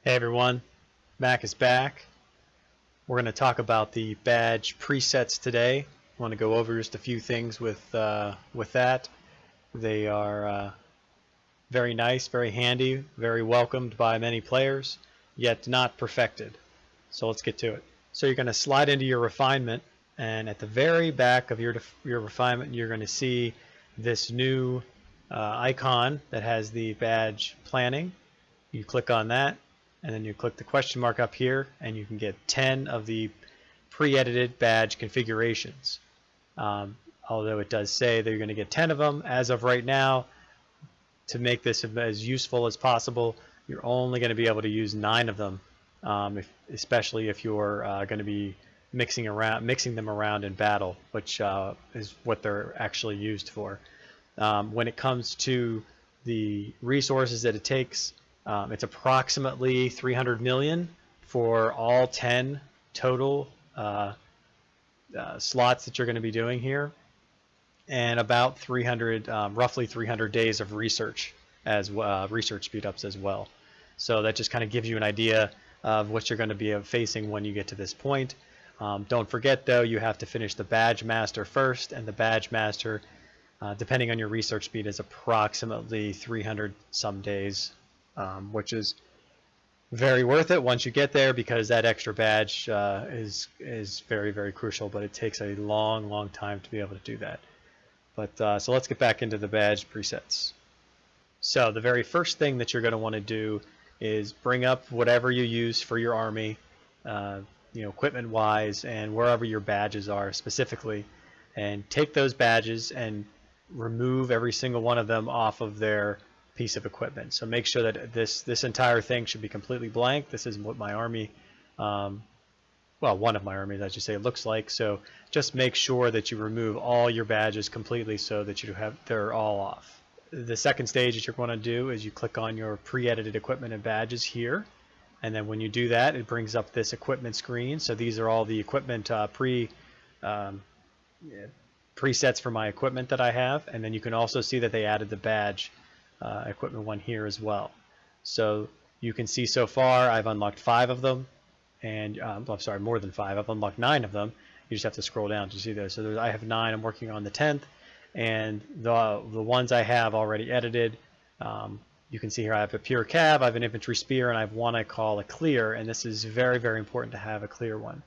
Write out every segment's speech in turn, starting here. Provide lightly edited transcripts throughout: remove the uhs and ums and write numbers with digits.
Hey everyone, Mac is back. We're going to talk about the badge presets today. I want to go over just a few things with that. They are very nice, very handy, very welcomed by many players, yet not perfected. So let's get to it. So you're going to slide into your refinement, and at the very back of your refinement, you're going to see this new icon that has the badge planning. You click on that, and then you click the question mark up here, and you can get 10 of the pre-edited badge configurations. Although it does say that you're going to get 10 of them, as of right now, to make this as useful as possible, you're only going to be able to use 9 of them, especially if you're going to be mixing them around in battle, which is what they're actually used for. When it comes to the resources that it takes, it's approximately 300 million for all 10 total slots that you're going to be doing here, and about roughly 300 days of research as research speedups as well. So that just kind of gives you an idea of what you're going to be facing when you get to this point. Don't forget though, you have to finish the badge master first, and the badge master, depending on your research speed, is approximately 300 some days. Which is very worth it once you get there, because that extra badge is very, very crucial, but it takes a long time to be able to do that. But so let's get back into the badge presets. So the very first thing that you're going to want to do is bring up whatever you use for your army, equipment wise, and wherever your badges are specifically, and take those badges and remove every single one of them off of their piece of equipment. So make sure that this entire thing should be completely blank. This is what my army, well, one of my armies, I should say, looks like. So just make sure that you remove all your badges completely so that they're all off. The second stage that you're going to do is you click on your pre-edited equipment and badges here, and then when you do that, it brings up this equipment screen. So these are all the equipment presets for my equipment that I have, and then you can also see that they added the badge equipment one here as well. So you can see so far I've unlocked 5 of them, and I'm sorry, more than 5. I've unlocked 9 of them. You just have to scroll down to see those. So I have 9. I'm working on the 10th, and the ones I have already edited, you can see here I have a pure cav, I have an infantry spear, and I have one I call a clear, and this is very, very important to have a clear one.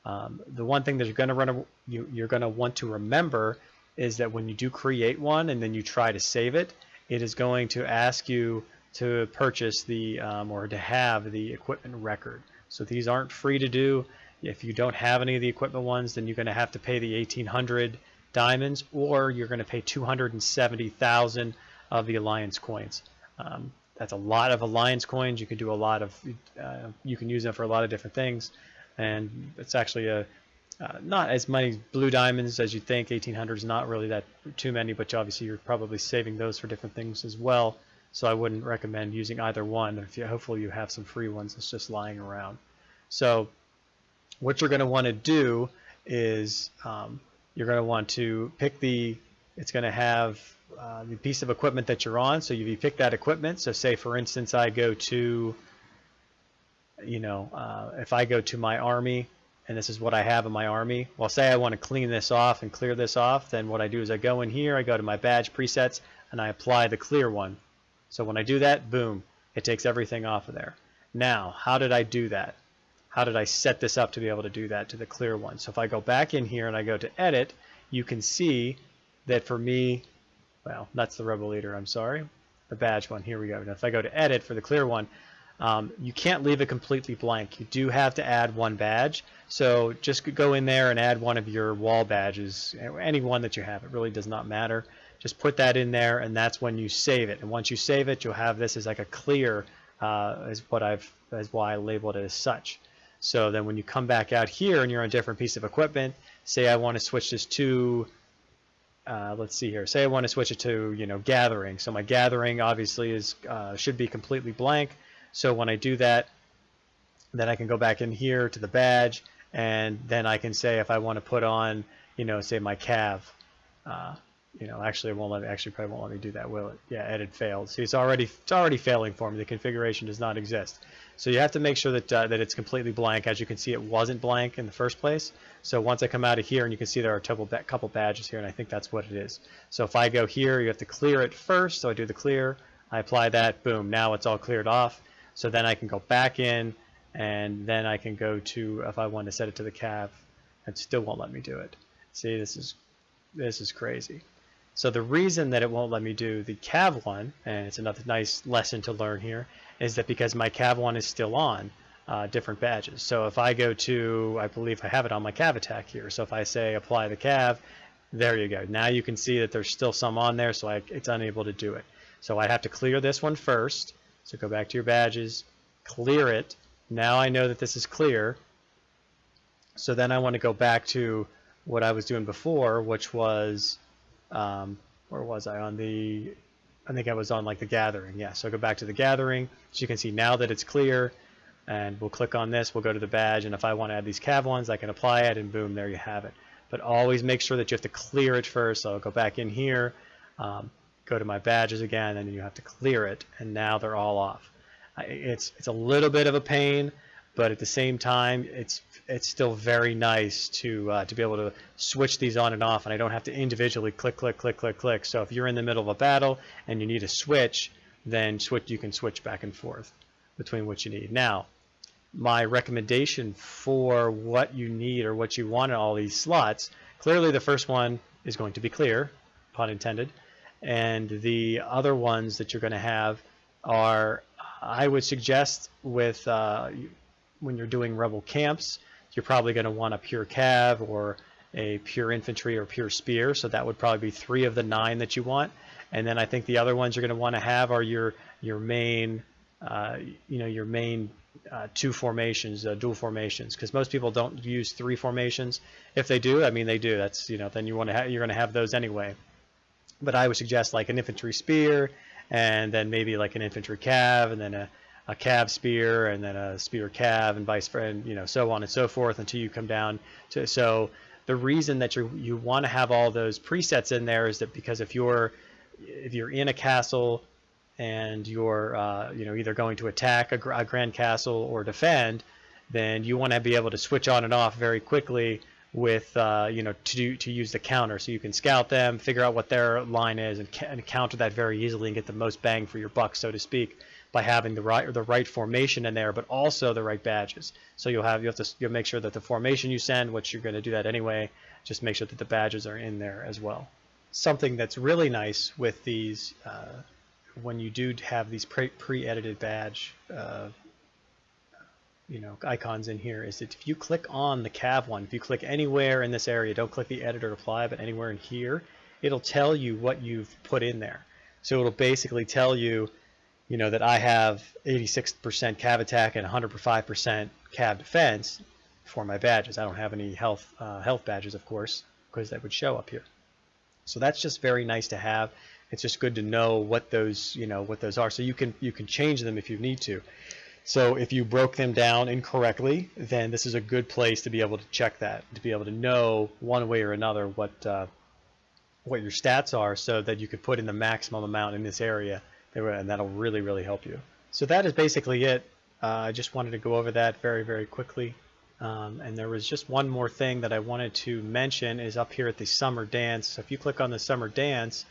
The one thing that you're going to want to remember is that when you do create one and then you try to save it, it is going to ask you to purchase the or to have the equipment record. So these aren't free to do. If you don't have any of the equipment ones, then you're going to have to pay the 1,800 diamonds, or you're going to pay 270,000 of the alliance coins. That's a lot of alliance coins. You can do a lot of you can use them for a lot of different things, and it's actually not as many blue diamonds as you think. 1,800 is not really that too many, but obviously you're probably saving those for different things as well. So I wouldn't recommend using either one. Hopefully you have some free ones that's just lying around. So what you're going to want to do is you're going to want to pick it's going to have the piece of equipment that you're on. So you pick that equipment. So say for instance I go to, if I go to my army, and this is what I have in my army. Well, say I want to clean this off and clear this off, then what I do is I go in here, I go to my badge presets, and I apply the clear one. So when I do that, boom, it takes everything off of there. Now, how did I do that? How did I set this up to be able to do that to the clear one? So if I go back in here and I go to edit, you can see that for me, well, that's the rebel leader, I'm sorry, the badge one, here we go. Now if I go to edit for the clear one, you can't leave it completely blank. You do have to add one badge. So just go in there and add one of your wall badges, any one that you have. It really does not matter. Just put that in there, and that's when you save it. And once you save it, you'll have this as like a clear, is why I labeled it as such. So then when you come back out here and you're on a different piece of equipment, say I want to switch this to, let's see here. Say I want to switch it to, gathering. So my gathering obviously should be completely blank. So when I do that, then I can go back in here to the badge, and then I can say if I want to put on, say my cav, you know, actually it won't let me, actually probably won't let me do that, will it? Yeah, edit failed. See, it's already failing for me. The configuration does not exist. So you have to make sure that that it's completely blank. As you can see, it wasn't blank in the first place. So once I come out of here, and you can see there are a couple badges here, and I think that's what it is. So if I go here, you have to clear it first. So I do the clear, I apply that, boom, now it's all cleared off. So then I can go back in, and then I can go to, if I want to set it to the cav, it still won't let me do it. See, this is crazy. So the reason that it won't let me do the cav one, and it's another nice lesson to learn here, is that because my cav one is still on different badges. So if I go to, I believe I have it on my cav attack here. So if I say apply the cav, there you go. Now you can see that there's still some on there, so it's unable to do it. So I have to clear this one first. So go back to your badges, clear it. Now I know that this is clear. So then I want to go back to what I was doing before, which was, where was I on the, I think I was on like the gathering. Yeah, so go back to the gathering. So you can see now that it's clear, and we'll click on this, we'll go to the badge, and if I want to add these cav ones, I can apply it, and boom, there you have it. But always make sure that you have to clear it first. So I'll go back in here, go to my badges again, and then you have to clear it, and now they're all off. It's a little bit of a pain, but at the same time, it's still very nice to be able to switch these on and off, and I don't have to individually click, click, click, click, click. So if you're in the middle of a battle and you need a switch, then you can switch back and forth between what you need. Now, my recommendation for what you need or what you want in all these slots, clearly the first one is going to be clear, pun intended, and the other ones that you're going to have are, I would suggest with when you're doing rebel camps, you're probably going to want a pure cav or a pure infantry or pure spear. So that would probably be 3 of the 9 that you want. And then I think the other ones you're going to want to have are your main, your main 2 formations, dual formations, because most people don't use 3 formations. If they do, I mean they do. That's, then you're going to have those anyway. But I would suggest like an infantry spear, and then maybe like an infantry cav, and then a cav spear, and then a spear cav, and vice versa, and so on and so forth until you come down to. So the reason that you want to have all those presets in there is that because if you're in a castle and you're either going to attack a grand castle or defend, then you want to be able to switch on and off very quickly with to use the counter, so you can scout them, figure out what their line is, and counter that very easily and get the most bang for your buck, so to speak, by having the right formation in there, but also the right badges. So you'll make sure that the formation you send, which you're going to do that anyway, just make sure that the badges are in there as well. Something that's really nice with these, when you do have these pre-edited badge icons in here, is that if you click on the cav one, if you click anywhere in this area, don't click the edit or apply, but anywhere in here, it'll tell you what you've put in there. So it'll basically tell you, that I have 86% cav attack and 105% cav defense for my badges. I don't have any health badges, of course, because that would show up here. So that's just very nice to have. It's just good to know what those are. So you can change them if you need to. So if you broke them down incorrectly, then this is a good place to be able to check that, to be able to know one way or another what your stats are, so that you could put in the maximum amount in this area, and that'll really, really help you. So that is basically it. I just wanted to go over that very, very quickly. And there was just one more thing that I wanted to mention is up here at the summer dance. So if you click on the summer dance,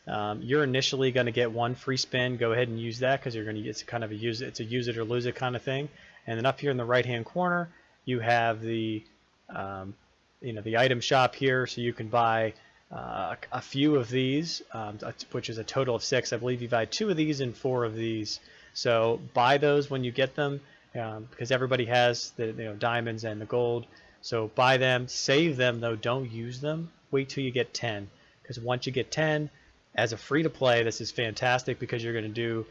you're initially going to get 1 free spin. Go ahead and use that, because you're going to, it's kind of a use it or lose it kind of thing. And then up here in the right hand corner, you have the the item shop here, so you can buy a few of these, which is a total of 6. I believe you buy 2 of these and 4 of these. So buy those when you get them, because everybody has the diamonds and the gold. So buy them, save them though, don't use them. Wait till you get 10, because once you get 10, as a free-to-play, this is fantastic, because you're going to do,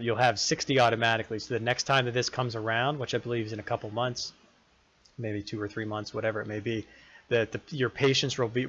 you'll have 60 automatically. So the next time that this comes around, which I believe is in a couple months, maybe 2 or 3 months, whatever it may be, your patience will be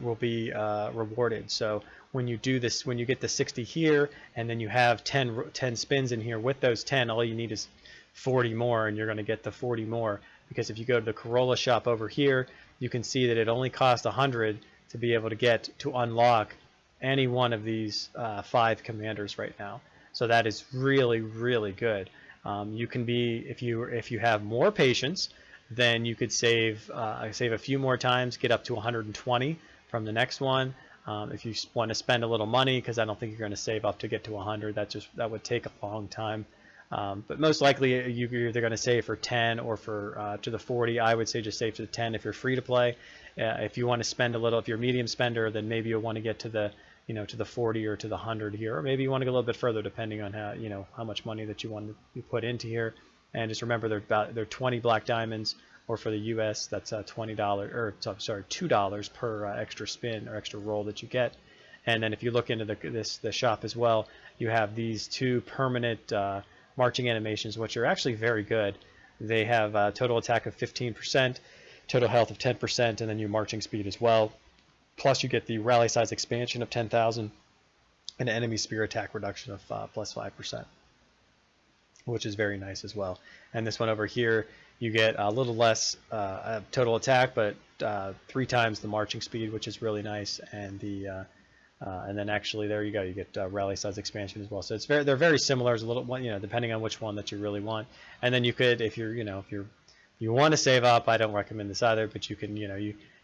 rewarded. So when you do this, when you get the 60 here, and then you have 10 spins in here, with those 10, all you need is 40 more, and you're going to get the 40 more. Because if you go to the Corolla shop over here, you can see that it only costs 100 to be able to unlock any one of these 5 commanders right now. So that is really, really good. You can be, if you have more patience, then you could save a few more times, get up to 120 from the next one. If you want to spend a little money, because I don't think you're going to save up to get to 100, that would take a long time. But most likely you're either going to save for 10 or for to the 40. I would say just save to the 10 if you're free to play. If you want to spend a little, if you're a medium spender, then maybe you'll want to get to the to the 40 or to the 100 here, or maybe you want to go a little bit further depending on how much money that you want to put into here. And just remember they're 20 black diamonds, or for the US that's $20 or sorry $2 per extra spin or extra roll that you get. And then if you look into the shop as well, you have these 2 permanent marching animations, which are actually very good. They have total attack of 15%, total health of 10%, and then your marching speed as well. Plus you get the rally size expansion of 10,000 and an enemy spear attack reduction of plus 5%, which is very nice as well. And this one over here, you get a little less total attack, but 3 times the marching speed, which is really nice. And then actually there you go, you get rally size expansion as well. So they're very similar. As a little one, depending on which one that you really want. And then you could, if you want to save up, I don't recommend this either, but you can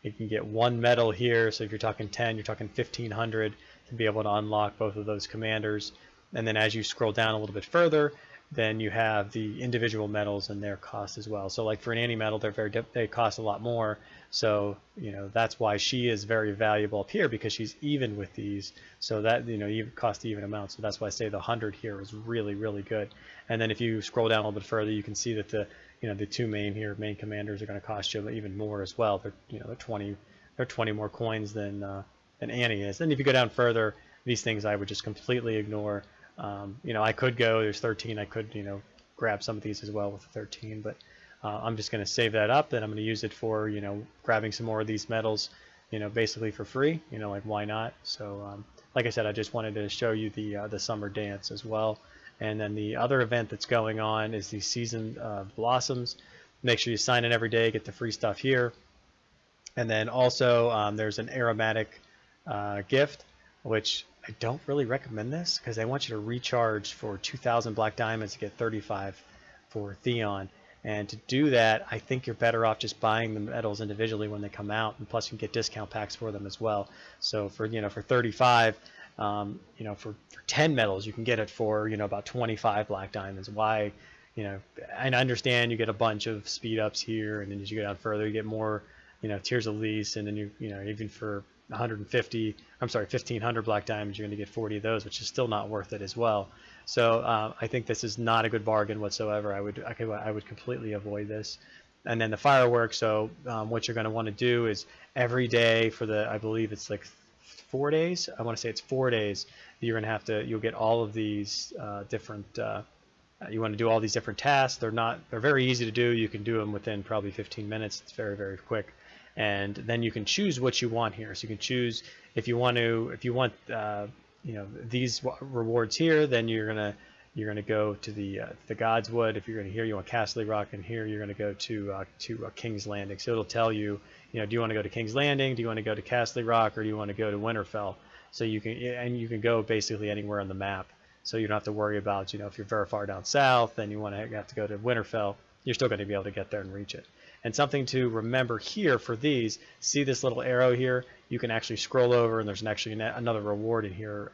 you can get 1 medal here. So if you're talking 10, you're talking 1,500 to be able to unlock both of those commanders. And then as you scroll down a little bit further, then you have the individual medals and their cost as well. So like for an anti-medal, they cost a lot more. So that's why she is very valuable up here, because she's even with these. So that you cost the even amount. So that's why I say the 100 here is really, really good. And then if you scroll down a little bit further, you can see that the 2 main commanders are going to cost you even more as well. They're 20 more coins than Annie is. Then if you go down further, these things I would just completely ignore. I could go, there's 13, I could grab some of these as well with the 13, but I'm just going to save that up, and I'm going to use it for grabbing some more of these medals basically for free, like why not. So like I said, I just wanted to show you the summer dance as well. And then the other event that's going on is the season of blossoms. Make sure you sign in every day, get the free stuff here. And then also there's an aromatic gift, which I don't really recommend this, because they want you to recharge for 2,000 black diamonds to get 35 for Theon. And to do that, I think you're better off just buying the medals individually when they come out, and plus you can get discount packs for them as well. So for for 35, for 10 medals, you can get it for about 25 black diamonds. Why? And I understand you get a bunch of speed ups here, and then as you go down further, you get more tiers of lease, and then even for 1,500 black diamonds, you're going to get 40 of those, which is still not worth it as well. So I think this is not a good bargain whatsoever. I would completely avoid this. And then the fireworks. So what you're going to want to do is every day for I believe it's like 4 days. I want to say it's 4 days. You're going to you'll get all of these different. You want to do all these different tasks. They're very easy to do. You can do them within probably 15 minutes. It's very, very quick. And then you can choose what you want here. So you can choose if you want these rewards here, then you're gonna go to the God's Wood. If you're gonna here you want Castle Rock, and here you're gonna go to King's Landing. So it'll tell you, do you want to go to King's Landing, do you want to go to Castle Rock, or do you want to go to Winterfell? So you can go basically anywhere on the map. So you don't have to worry about if you're very far down south, then you have to go to Winterfell. You're still going to be able to get there and reach it. And something to remember here for these, see this little arrow here? You can actually scroll over, and there's actually another reward in here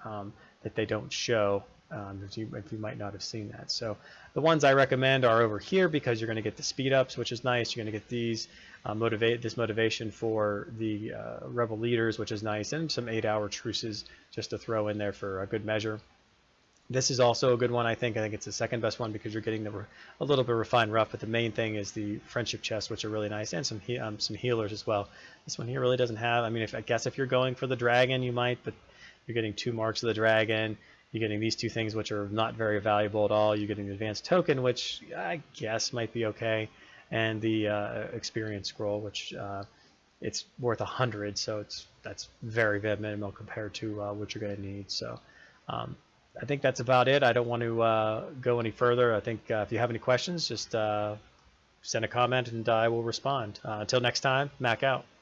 that they don't show, if you might not have seen that. So the ones I recommend are over here, because you're going to get the speed ups, which is nice. You're going to get these motivation for the rebel leaders, which is nice, and some 8-hour truces just to throw in there for a good measure. This is also a good one, I think. I think it's the second best one, because you're getting a little bit refined rough, but the main thing is the friendship chests, which are really nice, and some healers as well. This one here really doesn't have. I mean, I guess if you're going for the dragon, you might, but you're getting 2 marks of the dragon. You're getting these 2 things, which are not very valuable at all. You're getting the advanced token, which I guess might be okay, and the experience scroll, which it's worth 100, so that's very, very minimal compared to what you're going to need. So. I think that's about it. I don't want to go any further. I think if you have any questions, just send a comment and I will respond. Until next time, Mac out.